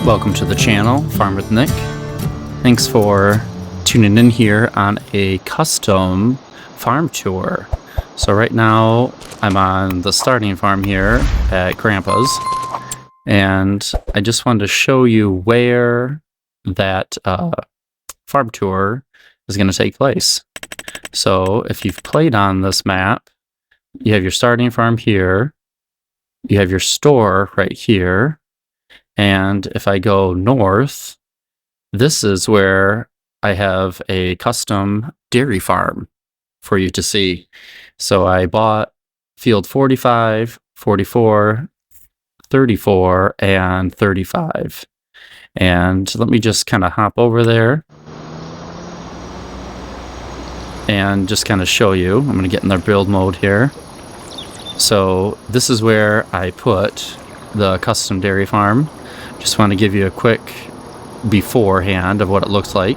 Welcome to the channel, Farm with Nick. Thanks for tuning in here on a custom farm tour. So right now I'm on the starting farm here at Grandpa's, and I just wanted to show you where that farm tour is going to take place. So if you've played on this map, you have your starting farm here, you have your store right here, and if I go north, this is where I have a custom dairy farm for you to see. So I bought field 45, 44, 34, and 35. And let me just kind of hop over there and just kind of show you. I'm going to get in their build mode here. So this is where I put the custom dairy farm. Just want to give you a quick beforehand of what it looks like.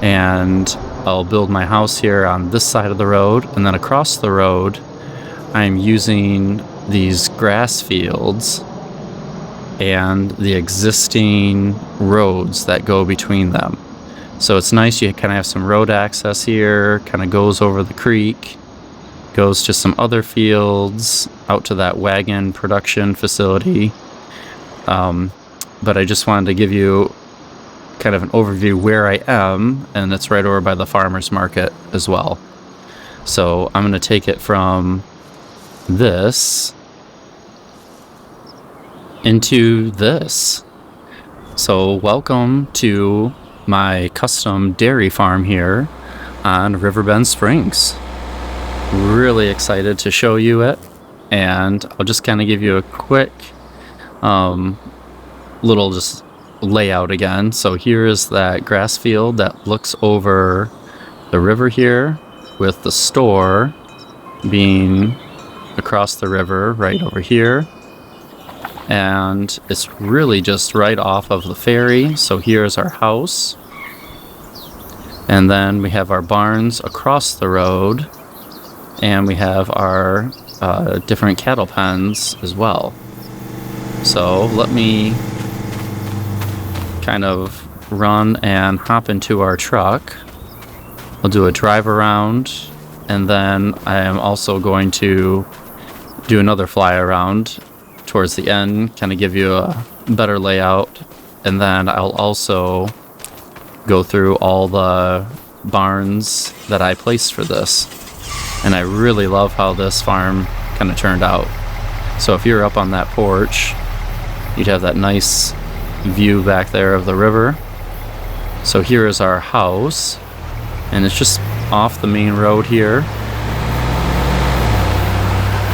And I'll build my house here on this side of the road, and then across the road I'm using these grass fields and the existing roads that go between them. So it's nice, you kind of have some road access here, kind of goes over the creek, goes to some other fields, out to that wagon production facility. But I just wanted to give you kind of an overview where I am, and it's right over by the farmer's market as well. So I'm going to take it from this into this. So welcome to my custom dairy farm here on Riverbend Springs. Really excited to show you it, and I'll just kind of give you a quick little just layout again. So here is that grass field that looks over the river here, with the store being across the river right over here, and it's really just right off of the ferry. So here's our house, and then we have our barns across the road, and we have our different cattle pens as well. So let me kind of run and hop into our truck. We'll do a drive around, and then I am also going to do another fly around towards the end, kind of give you a better layout, and then I'll also go through all the barns that I placed for this. And I really love how this farm kind of turned out. So if you're up on that porch, you'd have that nice view back there of the river. So here is our house, and it's just off the main road here.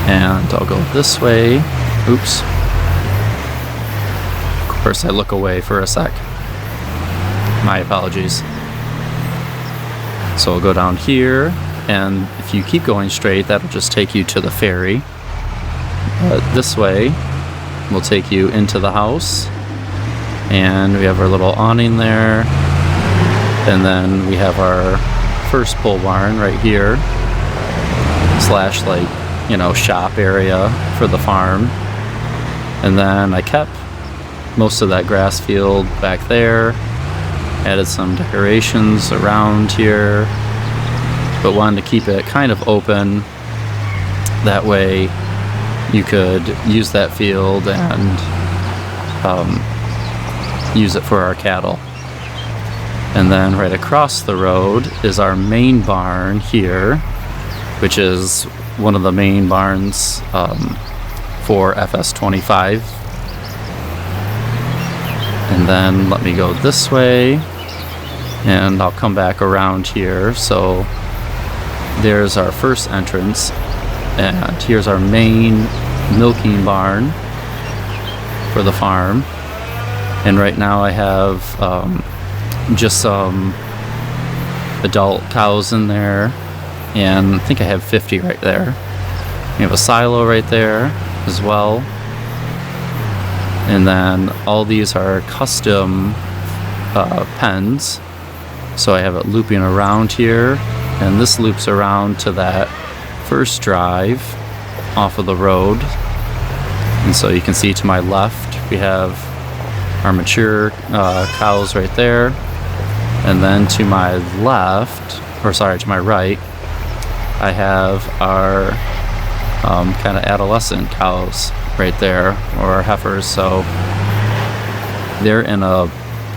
And I'll go this way. Oops. Of course, I look away for a sec. My apologies. So I'll go down here, and if you keep going straight, that'll just take you to the ferry. This way will take you into the house, and we have our little awning there, and then we have our first pole barn right here, slash, like, you know, shop area for the farm. And then I kept most of that grass field back there, added some decorations around here, but wanted to keep it kind of open. That way you could use that field and use it for our cattle. And then right across the road is our main barn here, which is one of the main barns for FS25. And then let me go this way, and I'll come back around here. So there's our first entrance, and here's our main milking barn for the farm. And right now I have just some adult cows in there, and I think I have 50 right there. We have a silo right there as well. And then all these are custom pens. So I have it looping around here, and this loops around to that first drive off of the road. And so you can see to my left we have our mature cows right there. And then to my left, or sorry, to my right, I have our kind of adolescent cows right there, or our heifers. So they're in a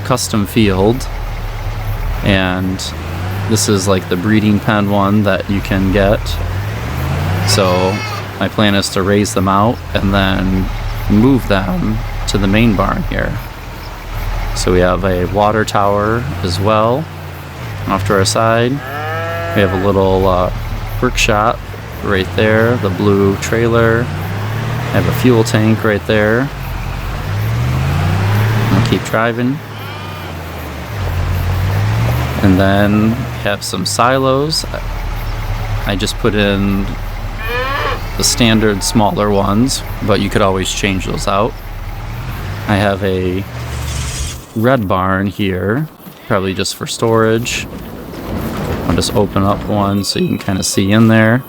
custom field, and this is like the breeding pen one that you can get. So my plan is to raise them out and then move them to the main barn here. So we have a water tower as well off to our side. We have a little workshop right there, the blue trailer. I have a fuel tank right there. I'll keep driving. And then have some silos. I just put in the standard smaller ones, but you could always change those out. I have a red barn here, probably just for storage. I'll just open up one so you can kind of see in there.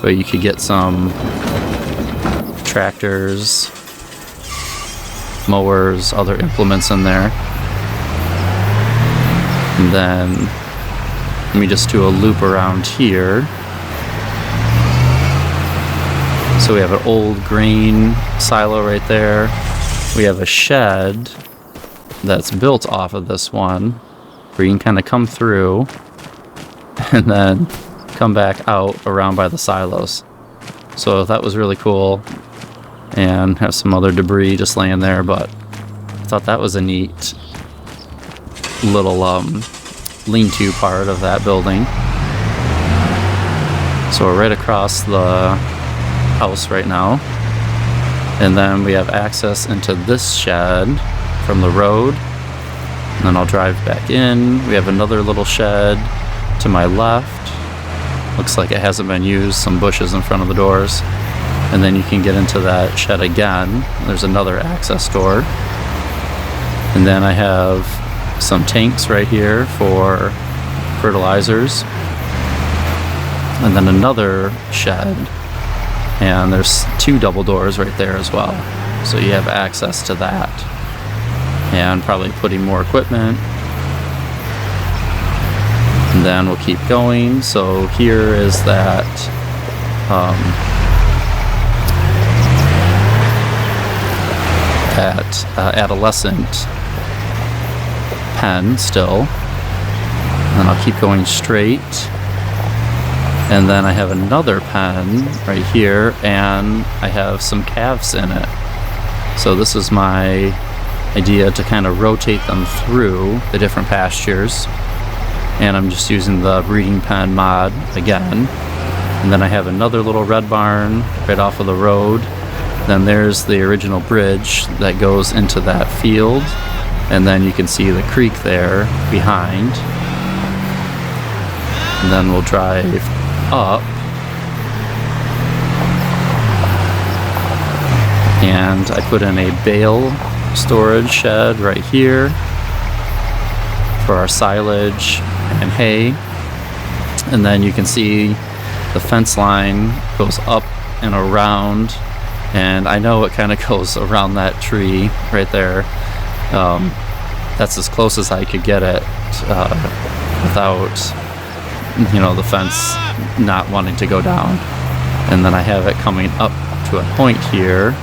But you could get some tractors, mowers, other implements in there. And then let me just do a loop around here. So we have an old grain silo right there. We have a shed that's built off of this one, where you can kind of come through and then come back out around by the silos. So that was really cool, and have some other debris just laying there, but I thought that was a neat little lean-to part of that building. So we're right across the house right now, and then we have access into this shed from the road, and then I'll drive back in. We have another little shed to my left. Looks like it hasn't been used, some bushes in front of the doors. And then you can get into that shed again. There's another access door. And then I have some tanks right here for fertilizers. And then another shed. And there's 2 double doors right there as well. So you have access to that. And probably putting more equipment. And then we'll keep going. So here is that adolescent pen still. And I'll keep going straight. And then I have another pen right here, and I have some calves in it. So this is my idea to kind of rotate them through the different pastures. And I'm just using the breeding pen mod again. And then I have another little red barn right off of the road. Then there's the original bridge that goes into that field. And then you can see the creek there behind. And then we'll drive up. And I put in a bale storage shed right here for our silage and hay. And then you can see the fence line goes up and around, and I know it kind of goes around that tree right there. That's as close as I could get it without the fence not wanting to go down. And then I have it coming up to a point here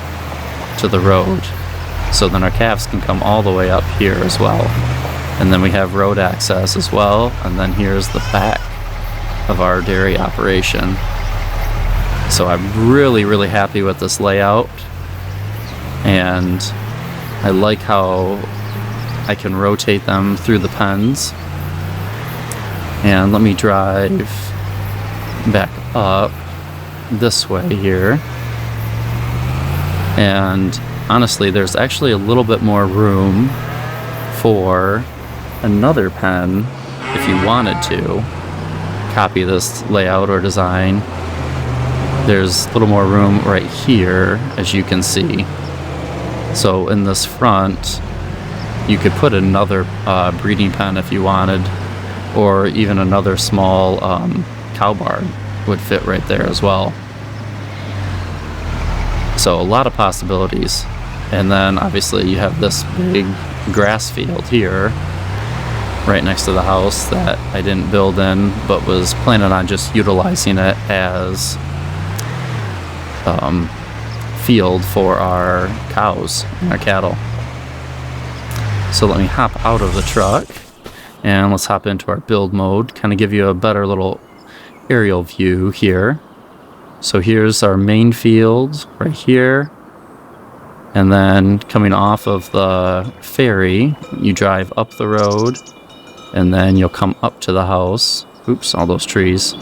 to the road, so then our calves can come all the way up here as well. And then we have road access as well. And then here's the back of our dairy operation. So I'm really, really happy with this layout. And I like how I can rotate them through the pens. And let me drive back up this way here. And honestly, there's actually a little bit more room for another pen if you wanted to copy this layout or design. There's a little more room right here, as you can see. So in this front, you could put another breeding pen if you wanted, or even another small cow barn would fit right there as well. So a lot of possibilities. And then obviously you have this big grass field here right next to the house that I didn't build in, but was planning on just utilizing it as field for our cows and our cattle. So let me hop out of the truck and let's hop into our build mode, kind of give you a better little aerial view here. So here's our main field right here. And then coming off of the ferry, you drive up the road and then you'll come up to the house. Oops, all those trees.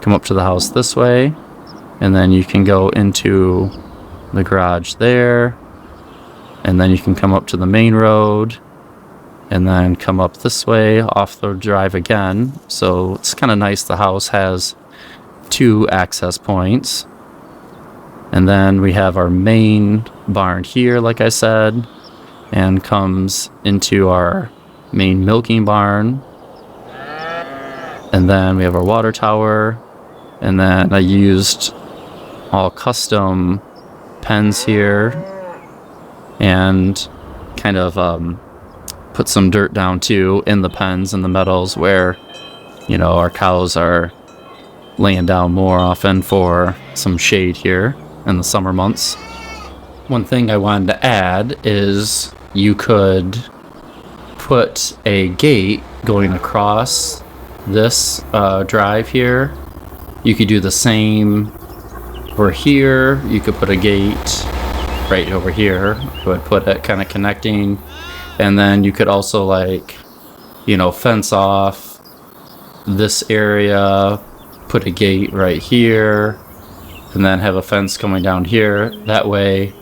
Come up to the house this way. And then you can go into the garage there. And then you can come up to the main road. And then come up this way off the drive again. So it's kind of nice. The house has 2 access points. And then we have our main barn here, like I said, and comes into our main milking barn. And then we have our water tower. And then I used all custom pens here and kind of put some dirt down too in the pens and the meadows where, you know, our cows are laying down more often for some shade here in the summer months. One thing I wanted to add is you could put a gate going across this drive here. You could do the same over here. You could put a gate right over here. I would put it kind of connecting. And then you could also, like, you know, fence off this area, put a gate right here, and then have a fence coming down here. That way,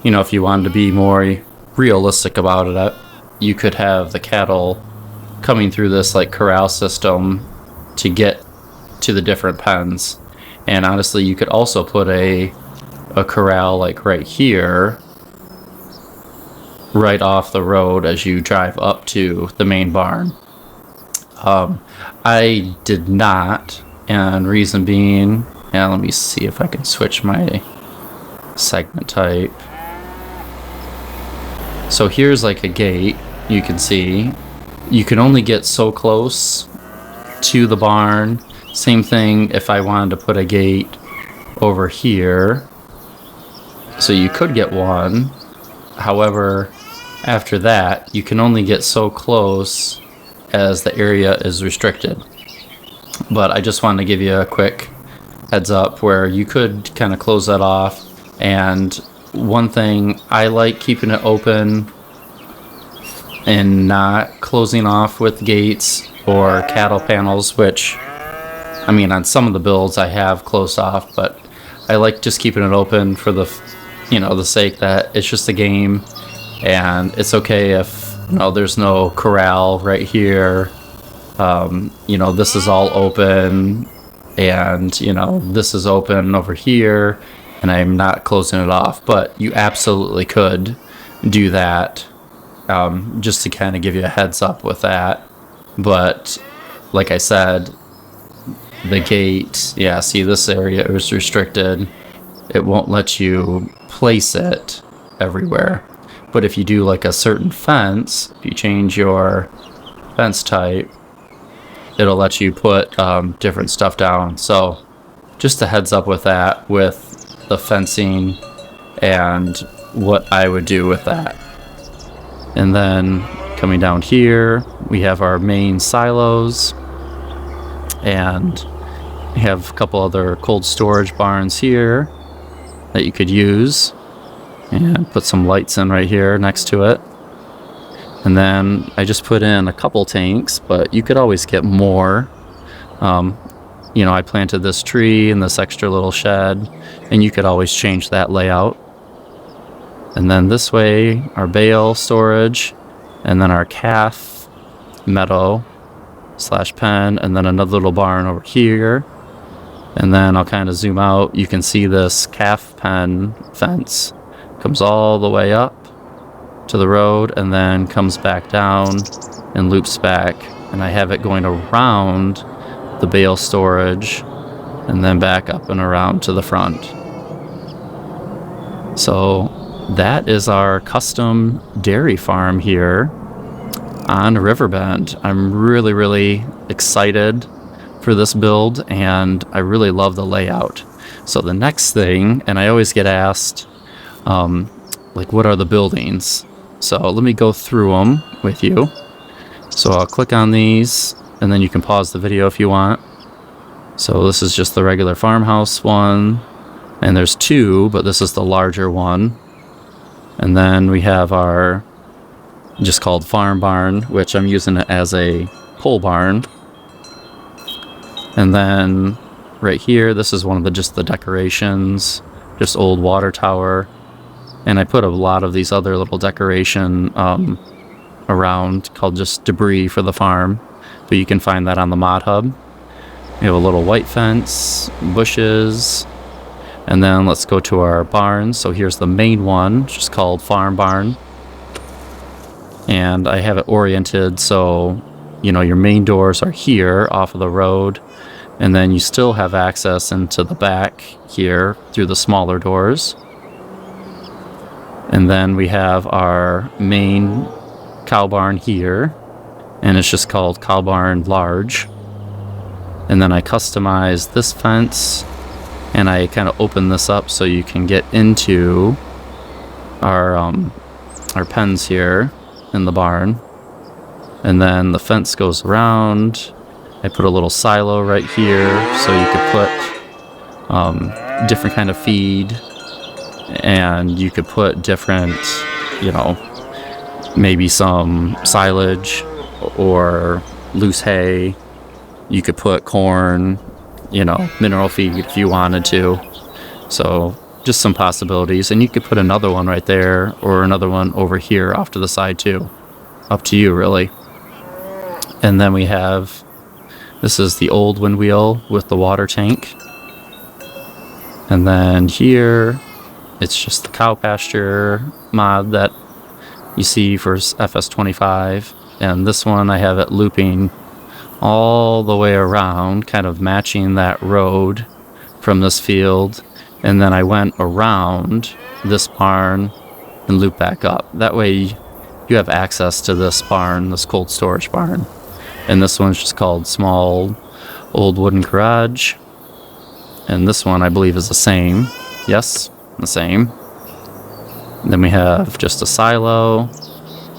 you know, if you wanted to be more realistic about it, you could have the cattle coming through this, like, corral system to get to the different pens. And honestly, you could also put a corral, like, right here, right off the road as you drive up to the main barn. I did not, and reason being, and let me see if I can switch my segment type. So here's like a gate, you can see. You can only get so close to the barn. Same thing if I wanted to put a gate over here. So you could get one. However, after that, you can only get so close as the area is restricted. But I just wanted to give you a quick heads up where you could kind of close that off. And one thing, I like keeping it open and not closing off with gates or cattle panels, which, I mean, on some of the builds I have closed off, but I like just keeping it open for the, you know, the sake that it's just a game. And it's okay if, you know, there's no corral right here. You know, this is all open, and, you know, this is open over here, and I'm not closing it off. But you absolutely could do that, just to kind of give you a heads up with that. But like I said, the gate, yeah, see, this area is restricted. It won't let you place it everywhere. But if you do like a certain fence, if you change your fence type, it'll let you put different stuff down. So just a heads up with that, with the fencing and what I would do with that. And then coming down here, we have our main silos, and we have a couple other cold storage barns here that you could use. And put some lights in right here next to it. And then I just put in a couple tanks, but you could always get more. You know, I planted this tree in this extra little shed, and you could always change that layout. And then this way, our bale storage, and then our calf meadow / pen, and then another little barn over here. And then I'll kind of zoom out. You can see this calf pen fence comes all the way up to the road and then comes back down and loops back. And I have it going around the bale storage and then back up and around to the front. So that is our custom dairy farm here on Riverbend. I'm really, really excited for this build, and I really love the layout. So the next thing, and I always get asked, like, what are the buildings? So let me go through them with you. So I'll click on these, and then you can pause the video if you want. So this is just the regular farmhouse one, and there's two, but this is the larger one. And then we have our just called farm barn, which I'm using it as a pole barn. And then right here, this is one of the decorations, just old water tower. And I put a lot of these other little decoration around called just debris for the farm, but you can find that on the mod hub. We have a little white fence, bushes, and then let's go to our barns. So here's the main one, just called farm barn. And I have it oriented so, you know, your main doors are here off of the road, and then you still have access into the back here through the smaller doors. And then we have our main cow barn here, and it's just called cow barn large. And then I customize this fence, and I kind of open this up so you can get into our pens here in the barn. And then the fence goes around. I put a little silo right here so you could put different kind of feed, and you could put different, you know, maybe some silage or loose hay. You could put corn, you know, mineral feed if you wanted to. So just some possibilities. And you could put another one right there or another one over here off to the side too. Up to you, really. And then we have, this is the old wind wheel with the water tank. And then here, it's just the cow pasture mod that you see for FS25. And this one, I have it looping all the way around, kind of matching that road from this field. And then I went around this barn and loop back up. That way you have access to this barn, this cold storage barn. And this one's just called small old wooden garage. And this one I believe is the same. Yes, the same. And then we have just a silo.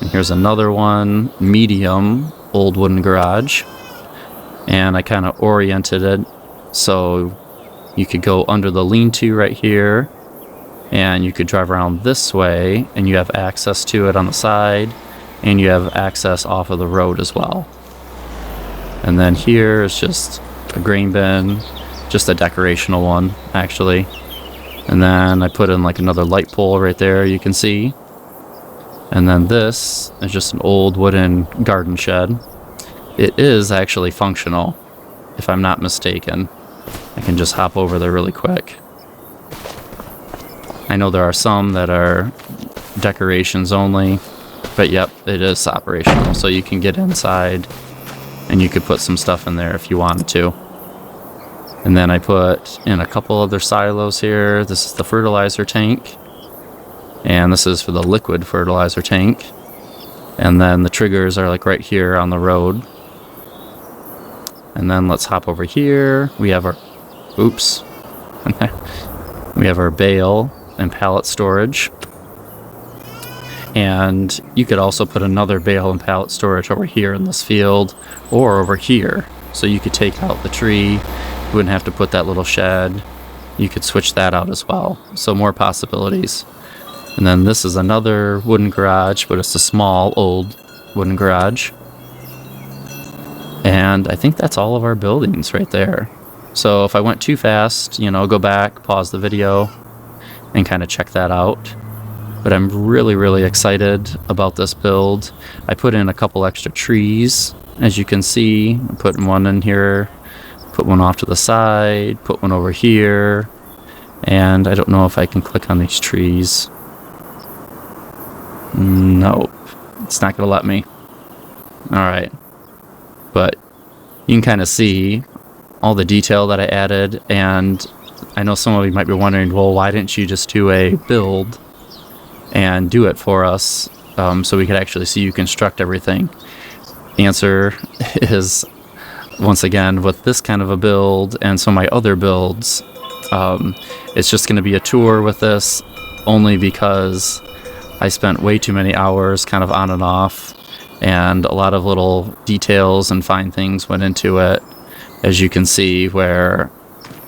And here's another one, medium old wooden garage. And I kind of oriented it so you could go under the lean-to right here, and you could drive around this way, and you have access to it on the side, and you have access off of the road as well. And then here is just a grain bin, just a decorational one, actually. And then I put in like another light pole right there, you can see. And then this is just an old wooden garden shed. It is actually functional, if I'm not mistaken. I can just hop over there really quick. I know there are some that are decorations only, but yep, it is operational. So you can get inside and you could put some stuff in there if you wanted to. And then I put in a couple other silos here. This is the fertilizer tank, and this is for the liquid fertilizer tank. And then the triggers are like right here on the road. And then let's hop over here. We have our, oops. We have our bale and pallet storage. And you could also put another bale and pallet storage over here in this field or over here. So you could take out the tree. You wouldn't have to put that little shed. You could switch that out as well. So more possibilities. And then this is another wooden garage, but it's a small old wooden garage. And I think that's all of our buildings right there. So if I went too fast, you know, go back, pause the video, and kind of check that out. But I'm really, really excited about this build. I put in a couple extra trees, as you can see. I'm putting one in here, put one off to the side, put one over here. And I don't know if I can click on these trees. Nope, it's not gonna let me. Alright. But you can kind of see all the detail that I added, and I know some of you might be wondering, well, why didn't you just do a build and do it for us, so we could actually see you construct everything? Answer is, once again, with this kind of a build and some of my other builds, it's just going to be a tour with this, only because I spent way too many hours kind of on and off, and a lot of little details and fine things went into it, as you can see, where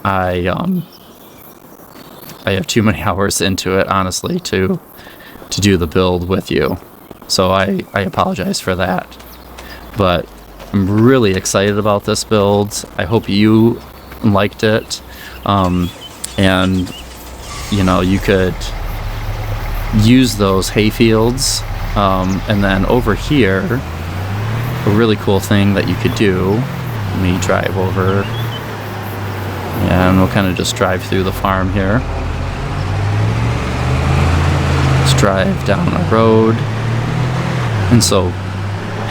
I have too many hours into it, honestly, to do the build with you. So I apologize for that. But I'm really excited about this build. I hope you liked it. And, you know, you could use those hay fields. And then over here, a really cool thing that you could do, let me drive over, and we'll kind of just drive through the farm here. Let's drive down the road. And so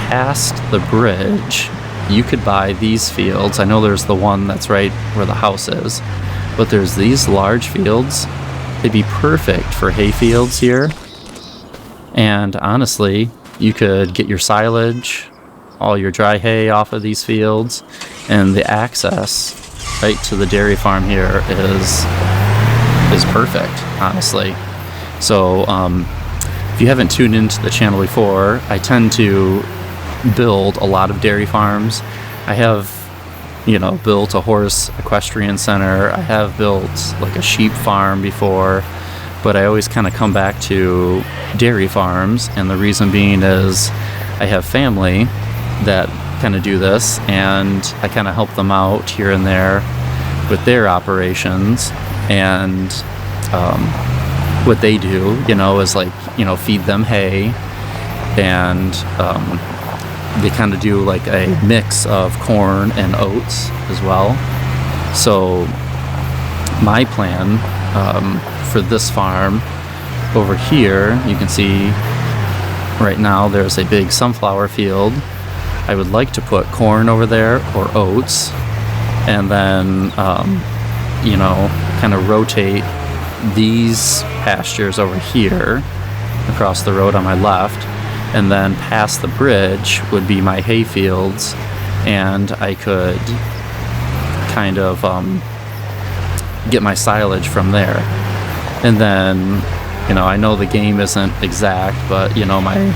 past the bridge, you could buy these fields. I know there's the one that's right where the house is, but there's these large fields. They'd be perfect for hay fields here. And honestly, you could get your silage, all your dry hay off of these fields, and the access right to the dairy farm here is perfect, honestly. So if you haven't tuned into the channel before, I tend to build a lot of dairy farms. I have, you know, built a horse equestrian center. I have built like a sheep farm before, but I always kind of come back to dairy farms, and the reason being is I have family that kind of do this, and I kind of help them out here and there with their operations. And what they do, you know, is like, you know, feed them hay, and they kind of do like a mix of corn and oats as well. So my plan for this farm over here, you can see right now there's a big sunflower field. I would like to put corn over there or oats, and then you know, kind of rotate these pastures over here across the road on my left, and then past the bridge would be my hay fields, and I could kind of get my silage from there. And then, you know, I know the game isn't exact, but, you know, my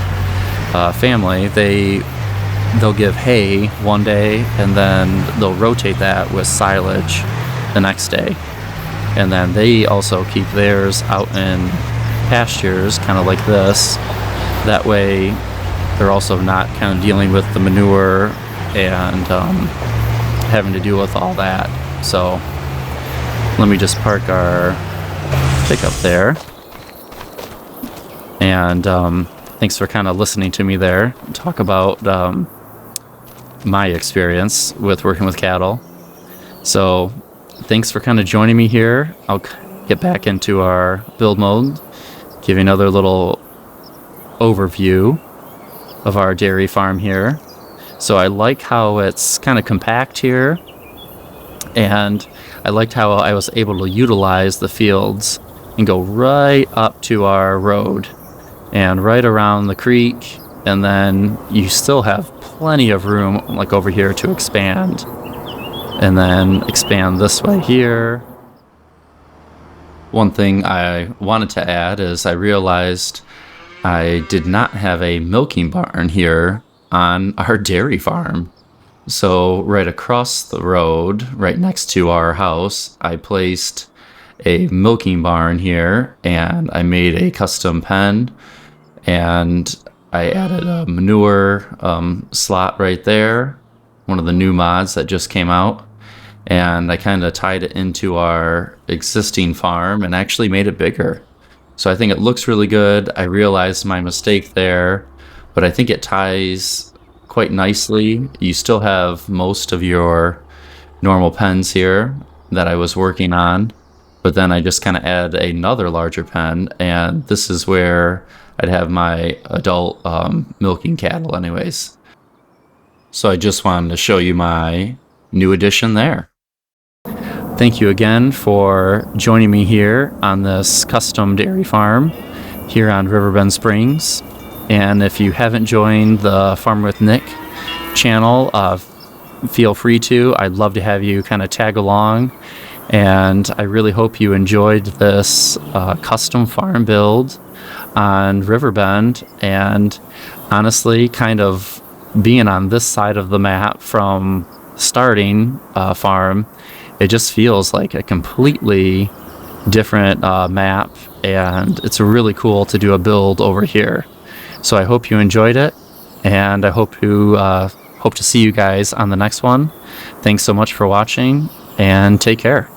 family, they'll give hay one day, and then they'll rotate that with silage the next day. And then they also keep theirs out in pastures, kind of like this. That way, they're also not kind of dealing with the manure and having to deal with all that. So let me just park our pickup there. And thanks for kind of listening to me there, talk about my experience with working with cattle. So thanks for kind of joining me here. I'll get back into our build mode, give you another little overview of our dairy farm here. So I like how it's kind of compact here, and I liked how I was able to utilize the fields and go right up to our road and right around the creek, and then you still have plenty of room like over here to expand, and then expand this way here. One thing I wanted to add is I realized I did not have a milking barn here on our dairy farm. So right across the road, right next to our house, I placed a milking barn here, and I made a custom pen, and I added a manure slot right there, one of the new mods that just came out, and I kind of tied it into our existing farm and actually made it bigger. So I think it looks really good. I realized my mistake there, but I think it ties quite nicely. You still have most of your normal pens here that I was working on, but then I just kind of add another larger pen, and this is where I'd have my adult milking cattle anyways. So I just wanted to show you my new addition there. Thank you again for joining me here on this custom dairy farm here on Riverbend Springs. And if you haven't joined the Farm with Nick channel, feel free to. I'd love to have you kind of tag along. And I really hope you enjoyed this custom farm build on Riverbend. And honestly, kind of being on this side of the map from starting farm, it just feels like a completely different map, and it's really cool to do a build over here. So I hope you enjoyed it, and I hope to see you guys on the next one. Thanks so much for watching, and take care.